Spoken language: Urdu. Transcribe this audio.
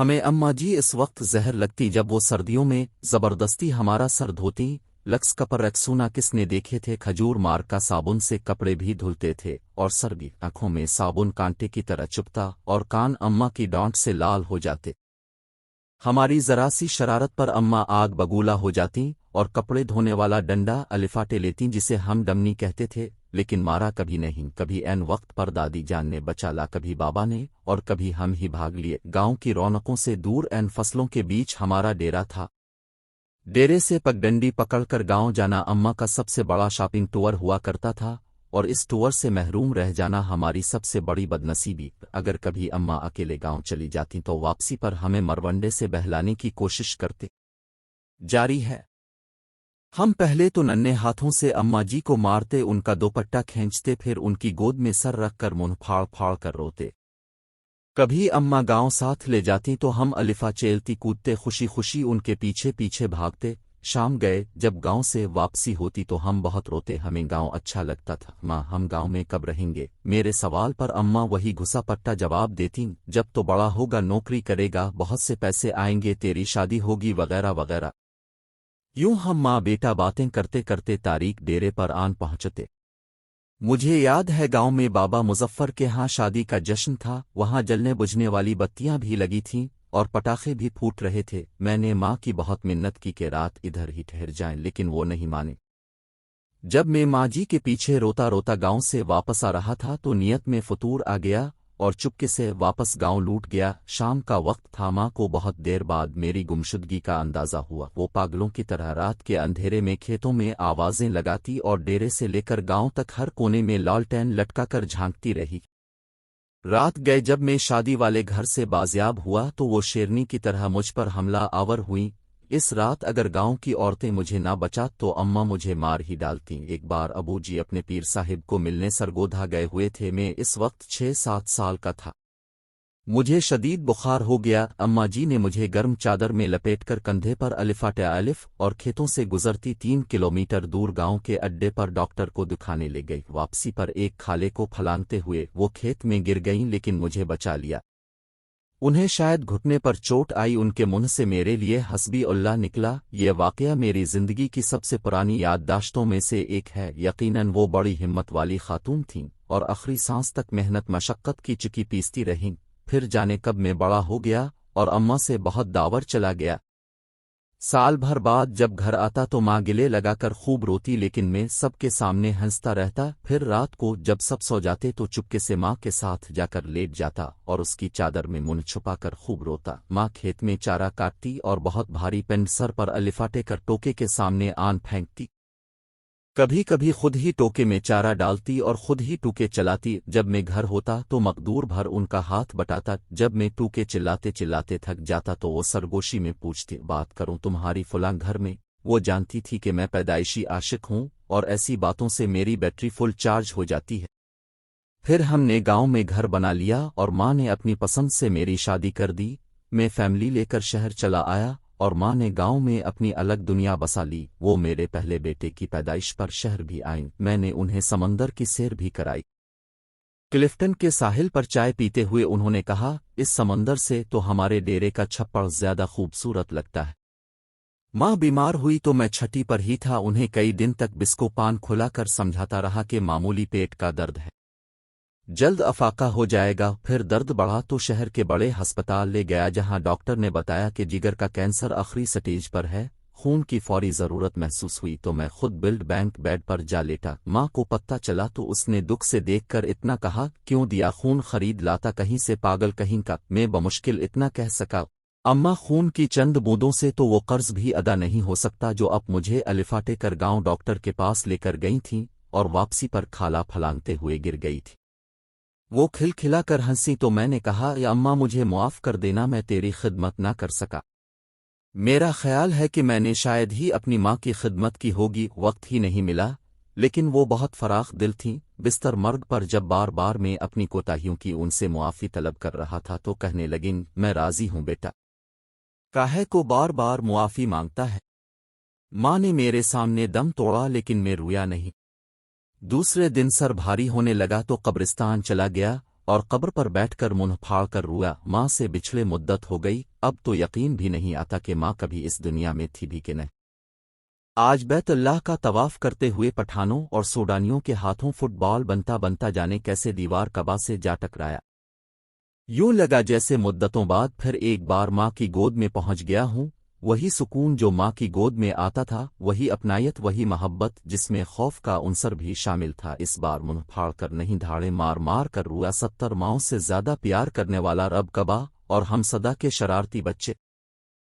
ہمیں اماں جی اس وقت زہر لگتی جب وہ سردیوں میں زبردستی ہمارا سر دھوتی، لکس کپر رکسونا کس نے دیکھے تھے، کھجور مار کا صابن سے کپڑے بھی دھلتے تھے اور سر بھی آنکھوں میں صابن کانٹے کی طرح چپتا اور کان اماں کی ڈانٹ سے لال ہو جاتے۔ ہماری ذرا سی شرارت پر اماں آگ بگولا ہو جاتی اور کپڑے دھونے والا ڈنڈا الفاٹے لیتی جسے ہم ڈمنی کہتے تھے، لیکن مارا کبھی نہیں۔ کبھی عین وقت پر دادی جان نے بچا لا، کبھی بابا نے، اور کبھی ہم ہی بھاگ لیے۔ گاؤں کی رونقوں سے دور عین فصلوں کے بیچ ہمارا ڈیرا تھا۔ ڈیرے سے پگڈنڈی پکڑ کر گاؤں جانا اماں کا سب سے بڑا شاپنگ ٹور ہوا کرتا تھا، اور اس ٹور سے محروم رہ جانا ہماری سب سے بڑی بدنصیبی۔ اگر کبھی اماں اکیلے گاؤں چلی جاتی تو واپسی پر ہمیں مرونڈے سے بہلانے کی کوشش کرتے۔ جاری ہے، ہم پہلے تو ننھے ہاتھوں سے اماں جی کو مارتے، ان کا دوپٹہ کھینچتے، پھر ان کی گود میں سر رکھ کر منہ پھاڑ پھاڑ کر روتے۔ کبھی اماں گاؤں ساتھ لے جاتی تو ہم الفا چیلتی کودتے خوشی خوشی ان کے پیچھے پیچھے بھاگتے۔ شام گئے جب گاؤں سے واپسی ہوتی تو ہم بہت روتے، ہمیں گاؤں اچھا لگتا تھا، ماں ہم گاؤں میں کب رہیں گے؟ میرے سوال پر اماں وہی گھسا پٹا جواب دیتی، جب تو بڑا ہوگا نوکری کرے گا، بہت سے پیسے آئیں گے، تیری شادی ہوگی وغیرہ وغیرہ۔ یوں ہم ماں بیٹا باتیں کرتے کرتے تاریک ڈیرے پر آن پہنچتے۔ مجھے یاد ہے گاؤں میں بابا مظفر کے ہاں شادی کا جشن تھا، وہاں جلنے بجھنے والی بتیاں بھی لگی تھیں اور پٹاخے بھی پھوٹ رہے تھے۔ میں نے ماں کی بہت منت کی کہ رات ادھر ہی ٹھہر جائیں، لیکن وہ نہیں مانے۔ جب میں ماں جی کے پیچھے روتا روتا گاؤں سے واپس آ رہا تھا تو نیت میں فطور آ گیا اور چپکے سے واپس گاؤں لوٹ گیا۔ شام کا وقت تھا، ماں کو بہت دیر بعد میری گمشدگی کا اندازہ ہوا۔ وہ پاگلوں کی طرح رات کے اندھیرے میں کھیتوں میں آوازیں لگاتی اور ڈیرے سے لے کر گاؤں تک ہر کونے میں لالٹین لٹکا کر جھانکتی رہی۔ رات گئے جب میں شادی والے گھر سے بازیاب ہوا تو وہ شیرنی کی طرح مجھ پر حملہ آور ہوئیں۔ اس رات اگر گاؤں کی عورتیں مجھے نہ بچا تو اماں مجھے مار ہی ڈالتیں۔ ایک بار ابو جی اپنے پیر صاحب کو ملنے سرگودھا گئے ہوئے تھے، میں اس وقت 6-7 سال کا تھا۔ مجھے شدید بخار ہو گیا، اماں جی نے مجھے گرم چادر میں لپیٹ کر کندھے پر الفاٹے الف اور کھیتوں سے گزرتی 3 کلومیٹر دور گاؤں کے اڈے پر ڈاکٹر کو دکھانے لے گئی۔ واپسی پر ایک کھالے کو پھلانگتے ہوئے وہ کھیت میں گر گئیں، لیکن مجھے بچا لیا۔ انہیں شاید گھٹنے پر چوٹ آئی، ان کے منہ سے میرے لیے حسبی اللہ نکلا۔ یہ واقعہ میری زندگی کی سب سے پرانی یادداشتوں میں سے ایک ہے۔ یقیناً وہ بڑی ہمت والی خاتون تھیں اور آخری سانس تک محنت مشقت کی چکی پیستی رہیں۔ پھر جانے کب میں بڑا ہو گیا اور اماں سے بہت داور چلا گیا۔ سال بھر بعد جب گھر آتا تو ماں گلے لگا کر خوب روتی، لیکن میں سب کے سامنے ہنستا رہتا۔ پھر رات کو جب سب سو جاتے تو چپکے سے ماں کے ساتھ جا کر لیٹ جاتا اور اس کی چادر میں منہ چھپا کر خوب روتا۔ ماں کھیت میں چارہ کاٹتی اور بہت بھاری پنڈ سر پر الفاٹے کر ٹوکے کے سامنے آن پھینکتی۔ کبھی کبھی خود ہی ٹوکے میں چارہ ڈالتی اور خود ہی ٹوکے چلاتی۔ جب میں گھر ہوتا تو مقدور بھر ان کا ہاتھ بٹاتا۔ جب میں ٹوکے چلاتے چلاتے تھک جاتا تو وہ سرگوشی میں پوچھتی، بات کروں تمہاری فلاں گھر میں؟ وہ جانتی تھی کہ میں پیدائشی عاشق ہوں اور ایسی باتوں سے میری بیٹری فل چارج ہو جاتی ہے۔ پھر ہم نے گاؤں میں گھر بنا لیا اور ماں نے اپنی پسند سے میری شادی کر دی۔ میں فیملی لے کر شہر چلا آیا اور ماں نے گاؤں میں اپنی الگ دنیا بسا لی۔ وہ میرے پہلے بیٹے کی پیدائش پر شہر بھی آئیں، میں نے انہیں سمندر کی سیر بھی کرائی۔ کلفٹن کے ساحل پر چائے پیتے ہوئے انہوں نے کہا، اس سمندر سے تو ہمارے ڈیرے کا چھپڑ زیادہ خوبصورت لگتا ہے۔ ماں بیمار ہوئی تو میں چھٹی پر ہی تھا، انہیں کئی دن تک بسکو پان کھلا کر سمجھاتا رہا کہ معمولی پیٹ کا درد ہے، جلد افاقہ ہو جائے گا۔ پھر درد بڑھا تو شہر کے بڑے ہسپتال لے گیا، جہاں ڈاکٹر نے بتایا کہ جگر کا کینسر آخری سٹیج پر ہے۔ خون کی فوری ضرورت محسوس ہوئی تو میں خود بلڈ بینک بیڈ پر جا لیٹا۔ ماں کو پتہ چلا تو اس نے دکھ سے دیکھ کر اتنا کہا، کیوں دیا خون خرید لاتا کہیں سے، پاگل کہیں کا۔ میں بمشکل اتنا کہہ سکا، اماں خون کی چند بوندوں سے تو وہ قرض بھی ادا نہیں ہو سکتا جو اب مجھے الفاٹے کر گاؤں ڈاکٹر کے پاس لے کر گئی تھیں، اور واپسی پر کھالا پھلانگتے ہوئے گر گئی تھی۔ وہ کھلکھلا کر ہنسی تو میں نے کہا، یا اماں مجھے معاف کر دینا، میں تیری خدمت نہ کر سکا۔ میرا خیال ہے کہ میں نے شاید ہی اپنی ماں کی خدمت کی ہوگی، وقت ہی نہیں ملا۔ لیکن وہ بہت فراخ دل تھیں۔ بستر مرگ پر جب بار بار میں اپنی کوتاہیوں کی ان سے معافی طلب کر رہا تھا تو کہنے لگیں، میں راضی ہوں بیٹا، کاہے کو بار بار معافی مانگتا ہے؟ ماں نے میرے سامنے دم توڑا لیکن میں رویا نہیں۔ دوسرے دن سر بھاری ہونے لگا تو قبرستان چلا گیا اور قبر پر بیٹھ کر منہ پھاڑ کر رویا، ماں سے بچھڑے مدت ہو گئی، اب تو یقین بھی نہیں آتا کہ ماں کبھی اس دنیا میں تھی بھی کہ نہیں۔ آج بیت اللہ کا طواف کرتے ہوئے پٹھانوں اور سوڈانیوں کے ہاتھوں فٹ بال بنتا بنتا جانے کیسے دیوار کعبہ سے جا ٹکرایا۔ یوں لگا جیسے مدتوں بعد پھر ایک بار ماں کی گود میں پہنچ گیا ہوں، وہی سکون جو ماں کی گود میں آتا تھا، وہی اپنائیت، وہی محبت جس میں خوف کا عنصر بھی شامل تھا۔ اس بار منہ پھاڑ کر نہیں، دھاڑے مار مار کر رویا 70 ماؤں سے زیادہ پیار کرنے والا رب کعبہ اور ہم صدا کے شرارتی بچے۔